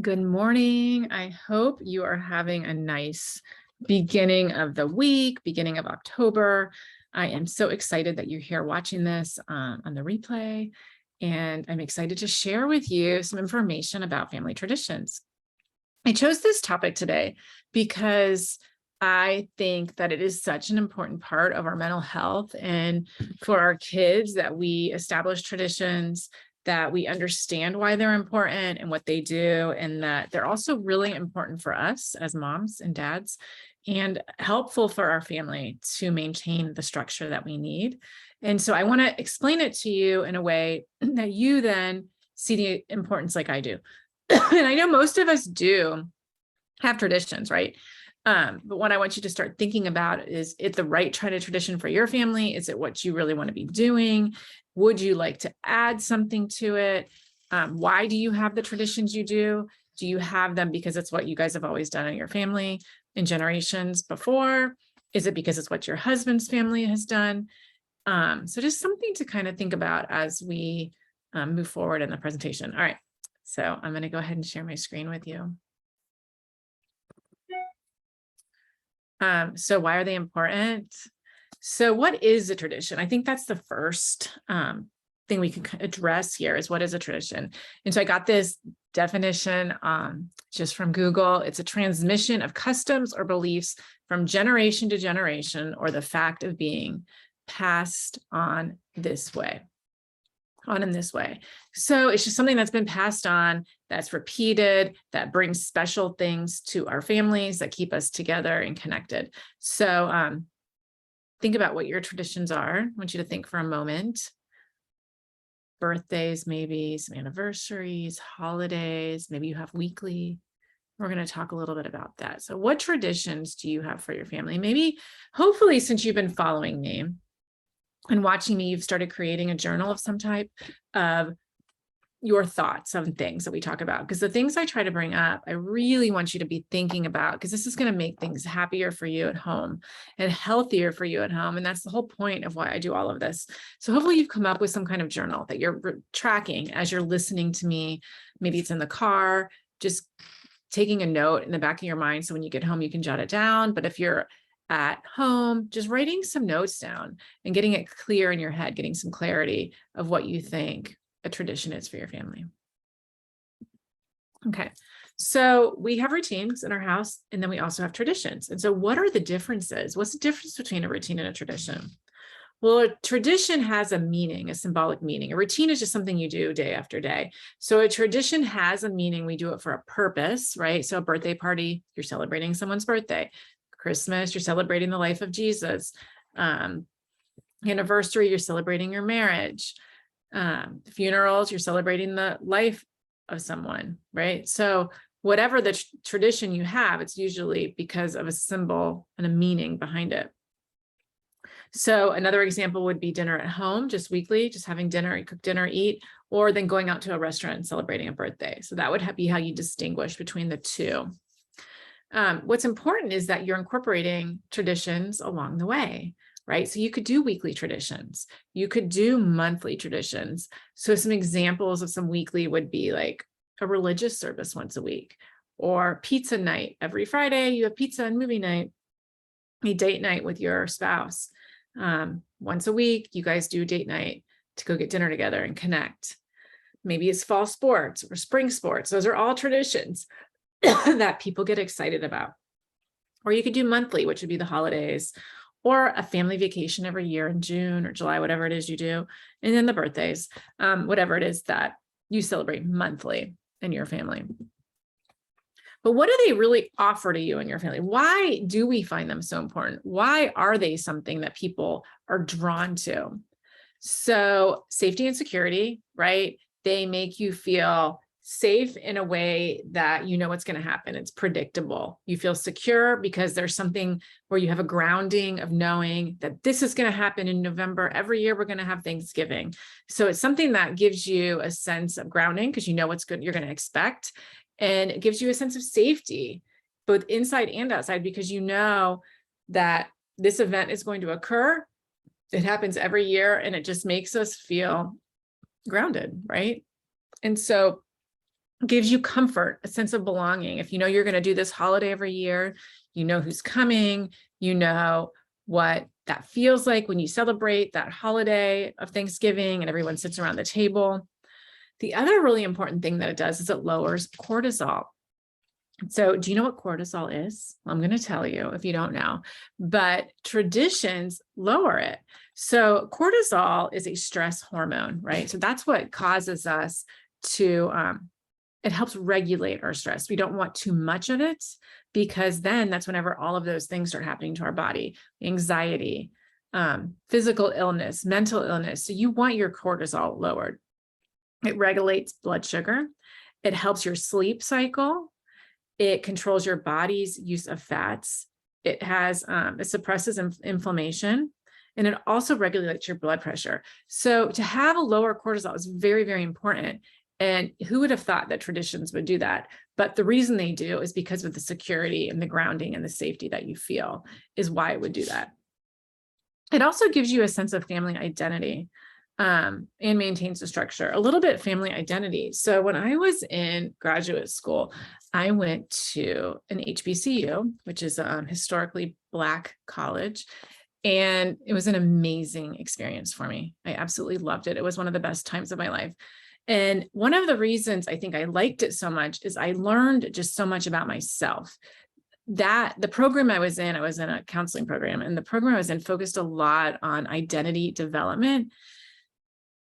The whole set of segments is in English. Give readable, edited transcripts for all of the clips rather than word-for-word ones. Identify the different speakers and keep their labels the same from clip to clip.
Speaker 1: Good morning. I hope you are having a nice beginning of the week, beginning of October. I am so excited that you're here watching this on the replay, and I'm excited to share with you some information about family traditions. I chose this topic today because I think that it is such an important part of our mental health and for our kids that we establish traditions, that we understand why they're important and what they do, and that they're also really important for us as moms and dads and helpful for our family to maintain the structure that we need. And so I want to explain it to you in a way that you then see the importance like I do. And I know most of us do have traditions, right? But what I want you to start thinking about is it the right kind of tradition for your family? Is it what you really want to be doing? Would you like to add something to it? Why do you have the traditions you do? Do you have them because it's what you guys have always done in your family in generations before? Is it because it's what your husband's family has done? So just something to kind of think about as we move forward in the presentation. All right, so I'm going to go ahead and share my screen with you. So why are they important? So what is a tradition? I think that's the first thing we can address here is what is a tradition? And so I got this definition just from Google. It's a transmission of customs or beliefs from generation to generation, or the fact of being passed on this way. In this way. So it's just something that's been passed on, that's repeated, that brings special things to our families, that keep us together and connected. So think about what your traditions are. I want you to think for a moment. Birthdays, maybe some anniversaries, holidays, maybe you have weekly. We're going to talk a little bit about that. So what traditions do you have for your family? Maybe, hopefully, since you've been following me and watching me, you've started creating a journal of some type of your thoughts on things that we talk about. Because the things I try to bring up, I really want you to be thinking about, because this is going to make things happier for you at home and healthier for you at home. And that's the whole point of why I do all of this. So hopefully you've come up with some kind of journal that you're tracking as you're listening to me. Maybe it's in the car, just taking a note in the back of your mind. So when you get home, you can jot it down. But if you're at home, just writing some notes down and getting it clear in your head, getting some clarity of what you think a tradition is for your family. Okay, so we have routines in our house, and then we also have traditions. And so what are the differences? What's the difference between a routine and a tradition? Well, a tradition has a meaning, a symbolic meaning. A routine is just something you do day after day. So a tradition has a meaning. We do it for a purpose, right? So a birthday party, you're celebrating someone's birthday. Christmas, you're celebrating the life of Jesus. Anniversary, you're celebrating your marriage. Funerals, you're celebrating the life of someone, right? So whatever the tradition you have, it's usually because of a symbol and a meaning behind it. So another example would be dinner at home, just weekly, just having dinner, cook dinner, eat, or then going out to a restaurant and celebrating a birthday. So that would be how you distinguish between the two. What's important is that you're incorporating traditions along the way, right? So you could do weekly traditions. You could do monthly traditions. So some examples of some weekly would be like a religious service once a week, or pizza night. Every Friday, you have pizza and movie night, a date night with your spouse. Once a week, you guys do date night to go get dinner together and connect. Maybe it's fall sports or spring sports. Those are all traditions that people get excited about. Or you could do monthly, which would be the holidays, or a family vacation every year in June or July, whatever it is you do. And then the birthdays, whatever it is that you celebrate monthly in your family. But what do they really offer to you and your family? Why do we find them so important? Why are they something that people are drawn to? So safety and security, right? They make you feel safe in a way that you know what's going to happen. It's predictable. You feel secure because there's something where you have a grounding of knowing that this is going to happen in November. Every year we're going to have Thanksgiving. So it's something that gives you a sense of grounding because you know what's good you're going to expect. And it gives you a sense of safety, both inside and outside, because you know that this event is going to occur. It happens every year, and it just makes us feel grounded, right? And so gives you comfort, a sense of belonging. If you know you're going to do this holiday every year, you know who's coming, you know what that feels like when you celebrate that holiday of Thanksgiving and everyone sits around the table. The other really important thing that it does is it lowers cortisol. So do you know what cortisol is? I'm going to tell you if you don't know, but traditions lower it. So cortisol is a stress hormone, right? So that's what causes us to, it helps regulate our stress. We don't want too much of it, because then that's whenever all of those things start happening to our body, anxiety, physical illness, mental illness. So you want your cortisol lowered. It regulates blood sugar. It helps your sleep cycle. It controls your body's use of fats. It has, it suppresses inflammation, and it also regulates your blood pressure. So to have a lower cortisol is very, very important. And who would have thought that traditions would do that? But the reason they do is because of the security and the grounding and the safety that you feel is why it would do that. It also gives you a sense of family identity, and maintains the structure, a little bit family identity. So when I was in graduate school, I went to an HBCU, which is a historically Black college. And it was an amazing experience for me. I absolutely loved it. It was one of the best times of my life. And one of the reasons I think I liked it so much is I learned just so much about myself. That the program I was in a counseling program, and the program I was in focused a lot on identity development.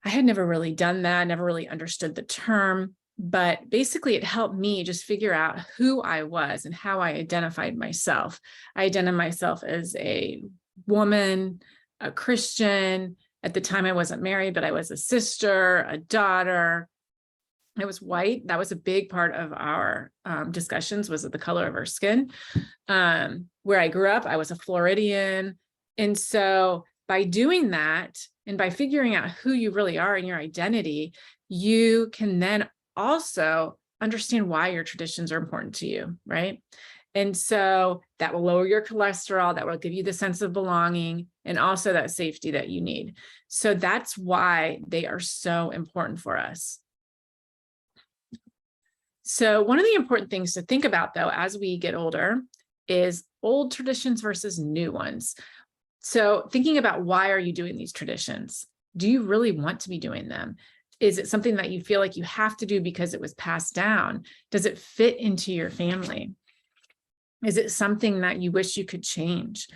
Speaker 1: I had never really done that, never really understood the term, but basically it helped me just figure out who I was and how I identified myself. I identified myself as a woman, a Christian. At the time I wasn't married, but I was a sister, a daughter. I was white. That was a big part of our discussions, was the color of our skin. Where I grew up, I was a Floridian. And so by doing that, and by figuring out who you really are and your identity, you can then also understand why your traditions are important to you, right? And so that will lower your cholesterol, that will give you the sense of belonging, and also that safety that you need. So that's why they are so important for us. So one of the important things to think about, though, as we get older is old traditions versus new ones. So thinking about, why are you doing these traditions? Do you really want to be doing them? Is it something that you feel like you have to do because it was passed down? Does it fit into your family? Is it something that you wish you could change?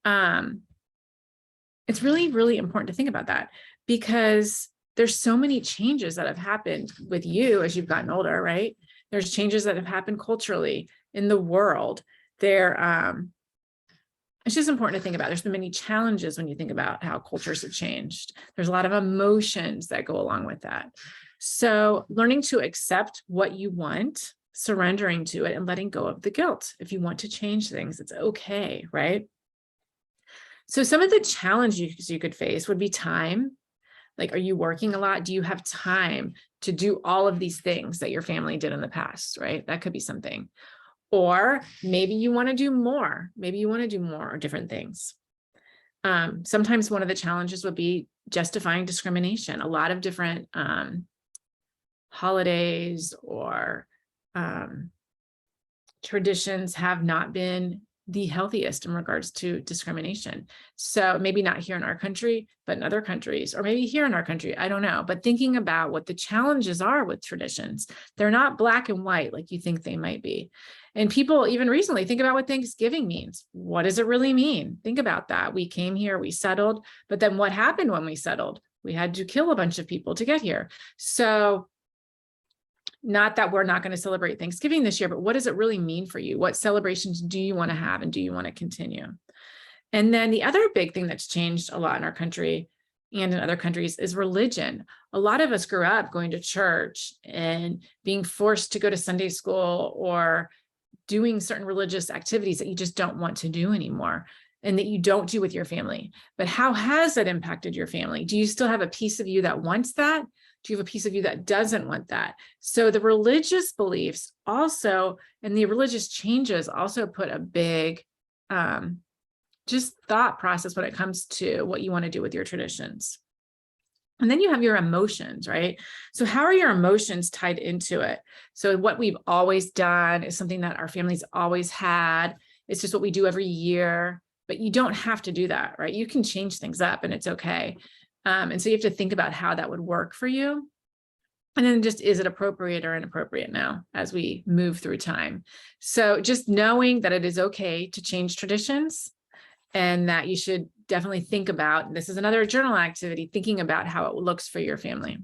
Speaker 1: It's really, really important to think about that, because there's so many changes that have happened with you as you've gotten older, right? There's changes that have happened culturally in the world. It's just important to think about. There's been many challenges when you think about how cultures have changed. There's a lot of emotions that go along with that. So learning to accept what you want, surrendering to it, and letting go of the guilt. If you want to change things, it's okay, right? So some of the challenges you could face would be time. Like, are you working a lot? Do you have time to do all of these things that your family did in the past, right? That could be something. Or maybe you want to do more. Maybe you want to do more or different things. Sometimes one of the challenges would be justifying discrimination. A lot of different holidays or traditions have not been the healthiest in regards to discrimination. So maybe not here in our country, but in other countries, or maybe here in our country, I don't know. But thinking about what the challenges are with traditions, they're not black and white like you think they might be. And people even recently think about what Thanksgiving means. What does it really mean? Think about that. We came here, we settled, but then what happened when we settled? We had to kill a bunch of people to get here. So not that we're not going to celebrate Thanksgiving this year, but what does it really mean for you? What celebrations do you want to have, and do you want to continue? And then the other big thing that's changed a lot in our country and in other countries is religion. A lot of us grew up going to church and being forced to go to Sunday school or doing certain religious activities that you just don't want to do anymore and that you don't do with your family. But how has that impacted your family? Do you still have a piece of you that wants that? Do you have a piece of you that doesn't want that? So the religious beliefs also, and the religious changes also put a big just thought process when it comes to what you want to do with your traditions. And then you have your emotions, right? So how are your emotions tied into it? So what we've always done is something that our families always had. It's just what we do every year, but you don't have to do that, right? You can change things up and it's okay. And so you have to think about how that would work for you. And then just, is it appropriate or inappropriate now as we move through time? So just knowing that it is okay to change traditions, and that you should definitely think about, and this is another journal activity, thinking about how it looks for your family.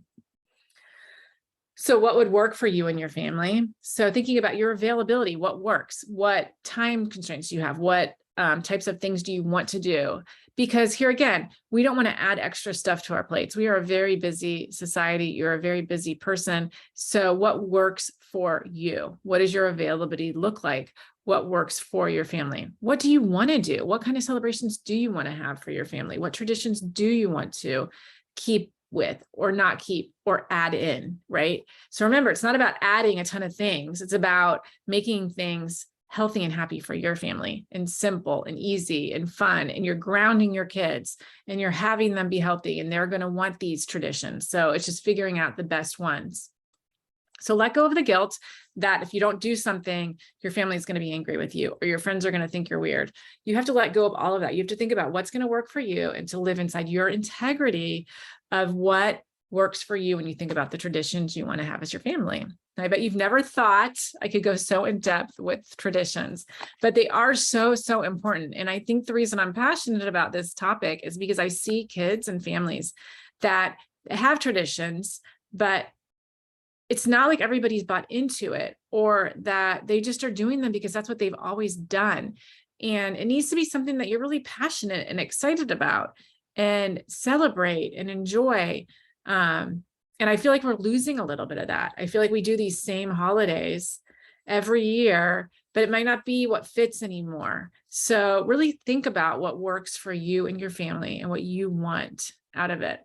Speaker 1: So what would work for you and your family? So thinking about your availability, what works, what time constraints do you have, what types of things do you want to do? Because here again, we don't want to add extra stuff to our plates. We are a very busy society. You're a very busy person. So what works for you? What does your availability look like? What works for your family? What do you want to do? What kind of celebrations do you want to have for your family? What traditions do you want to keep with or not keep or add in, right? So remember, it's not about adding a ton of things. It's about making things healthy and happy for your family, and simple and easy and fun. And you're grounding your kids and you're having them be healthy, and they're going to want these traditions. So it's just figuring out the best ones. So let go of the guilt that if you don't do something, your family is going to be angry with you, or your friends are going to think you're weird. You have to let go of all of that. You have to think about what's going to work for you and to live inside your integrity of what works for you when you think about the traditions you want to have as your family. And I bet you've never thought I could go so in depth with traditions, but they are so, so important. And I think the reason I'm passionate about this topic is because I see kids and families that have traditions, but it's not like everybody's bought into it, or that they just are doing them because that's what they've always done. And it needs to be something that you're really passionate and excited about and celebrate and enjoy. And I feel like we're losing a little bit of that. I feel like we do these same holidays every year, but it might not be what fits anymore. So really think about what works for you and your family and what you want out of it.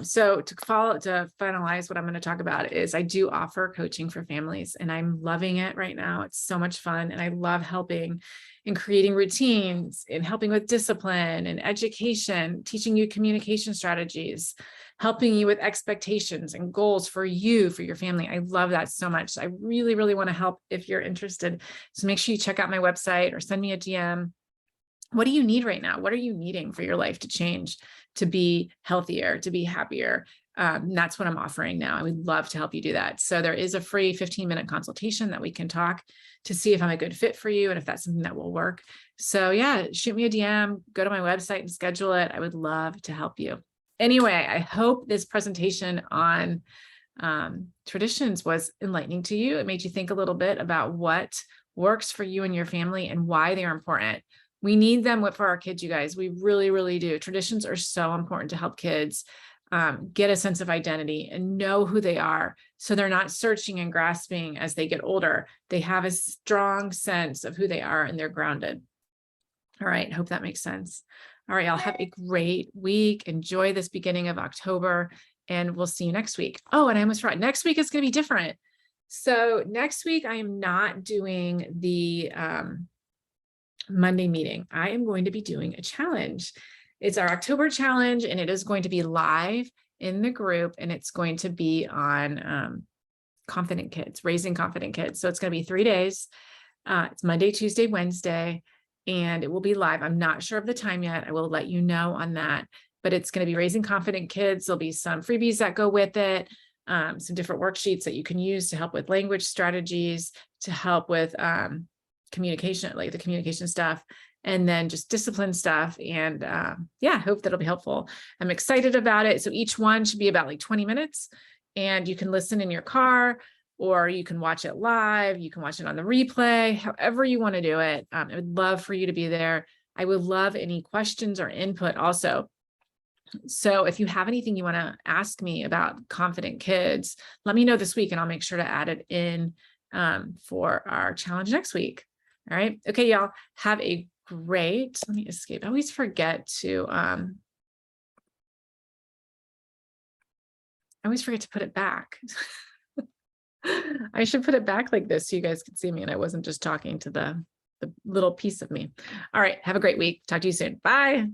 Speaker 1: So to finalize what I'm going to talk about is I do offer coaching for families, and I'm loving it right now. It's so much fun. And I love helping in creating routines and helping with discipline and education, teaching you communication strategies, helping you with expectations and goals for you, for your family. I love that so much. I really, really want to help if you're interested. So make sure you check out my website or send me a DM. What do you need right now? What are you needing for your life to change, to be healthier, to be happier? That's what I'm offering now. I would love to help you do that. So there is a free 15-minute consultation that we can talk to see if I'm a good fit for you and if that's something that will work. So yeah, shoot me a DM, go to my website and schedule it. I would love to help you. Anyway, I hope this presentation on traditions was enlightening to you. It made you think a little bit about what works for you and your family and why they're important. We need them for our kids, you guys. We really, really do. Traditions are so important to help kids get a sense of identity and know who they are. So they're not searching and grasping as they get older. They have a strong sense of who they are and they're grounded. All right. Hope that makes sense. All right. Y'all have a great week. Enjoy this beginning of October, and we'll see you next week. Oh, and I almost forgot. Next week is going to be different. So next week, I am not doing the Monday meeting. I am going to be doing a challenge. It's our October challenge, and it is going to be live in the group, and it's going to be on confident kids, raising confident kids. So it's going to be 3 days. It's Monday, Tuesday, Wednesday, and it will be live. I'm not sure of the time yet. I will let you know on that, but it's going to be raising confident kids. There'll be some freebies that go with it, some different worksheets that you can use to help with language strategies, to help with communication, like the communication stuff, and then just discipline stuff. And yeah, I hope that'll be helpful. I'm excited about it. So each one should be about like 20 minutes, and you can listen in your car, or you can watch it live. You can watch it on the replay, however you want to do it. I would love for you to be there. I would love any questions or input also. So if you have anything you want to ask me about confident kids, let me know this week, and I'll make sure to add it in for our challenge next week. All right. Okay, y'all have a great, let me escape. I always forget to put it back. I should put it back like this so you guys could see me and I wasn't just talking to the little piece of me. All right. Have a great week. Talk to you soon. Bye.